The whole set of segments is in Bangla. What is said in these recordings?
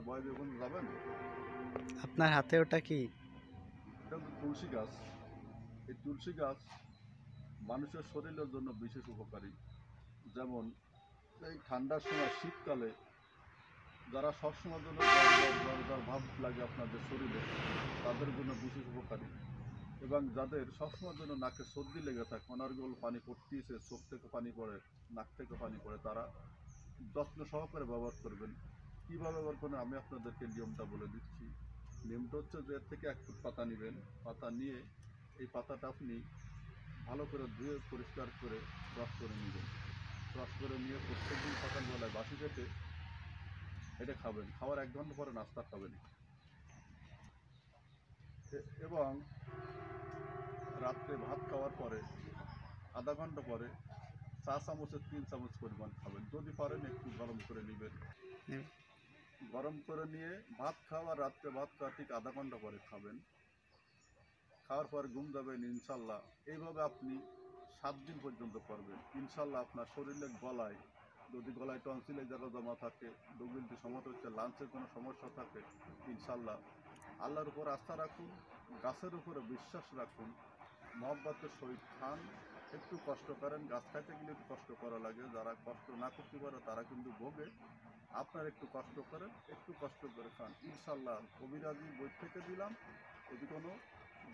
ভয় পেয়ে ওখানে যাবেন? আপনার হাতে ওটা কি? এটা হচ্ছে তুলসী গাছ। এই তুলসী গাছ মানুষের শরীরের জন্য বিশেষ উপকারী। যেমন এই ঠান্ডার সময় শীতকালে যারা সবসময়ের জন্য জ্বর ভাব লাগে আপনাদের শরীরে, তাদের জন্য বিশেষ উপকারী। এবং যাদের সবসময়ের জন্য নাকে সর্দি লেগে থাকে, অনর্গল পানি পড়তেছে, চোখ থেকে পানি পড়ে, নাক থেকে পানি পড়ে, তারা যত্ন সহকারে ব্যবহার করবেন। কীভাবে ব্যবহার করবেন আমি আপনাদেরকে নিয়মটা বলে দিচ্ছি। নিয়মটা হচ্ছে যে এর থেকে এক ফুট পাতা নেবেন। পাতা নিয়ে এই পাতাটা আপনি ভালো করে ধুয়ে পরিষ্কার করে রস করে নেবেন। রস করে নিয়ে প্রত্যেকদিন সকালবেলায় বাসি খেতে এটা খাবেন। খাওয়ার 1 ঘন্টা পরে নাস্তা খাবেন। এবং রাত্রে ভাত খাওয়ার পরে আধা ঘন্টা পরে চা চামচের 3 চামচ পরিমাণ খাবেন। যদি পারেন একটু গরম করে নেবেন। গরম করে নিয়ে ভাত খাওয়ার রাত্রে ভাত খাওয়া ঠিক আধা ঘন্টা পরে খাবেন। খাওয়ার পর ঘুম যাবেন ইনশাল্লাহ। এইভাবে আপনি 7 দিন পর্যন্ত করবেন। ইনশাল্লাহ আপনার শরীরের গলায়, যদি গলায় টনসিলের জায়গা জমা থাকে, ডুবিলটি সমস্যা হচ্ছে, লাঞ্চের কোনো সমস্যা থাকে, ইনশাল্লাহ আল্লাহর উপর আস্থা রাখুন, গাছের উপরে বিশ্বাস রাখুন, মহব্বতের সহিত খান। একটু কষ্ট করেন, গাছ খাইতে গেলে একটু কষ্ট করা লাগে। যারা কষ্ট না করতে পারে তারা কিন্তু ভোগে। আপনার একটু কষ্ট করেন, একটু কষ্ট করে খান। ইনশাল্লাহ কবিরাজি বই থেকে দিলাম, এটি কোনো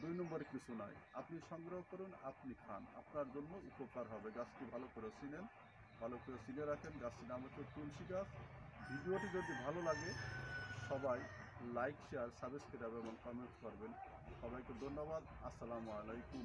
2 নম্বরের কিছু নয়। আপনি সংগ্রহ করুন, আপনি খান, আপনার জন্য উপকার হবে। গাছটি ভালো করে চিনেন, ভালো করে চিনে রাখেন। গাছটির নাম হচ্ছে তুলসী গাছ। ভিডিওটি যদি ভালো লাগে সবাই লাইক, শেয়ার, সাবস্ক্রাইব এবং কমেন্ট করবেন। সবাইকে ধন্যবাদ। আসসালামু আলাইকুম।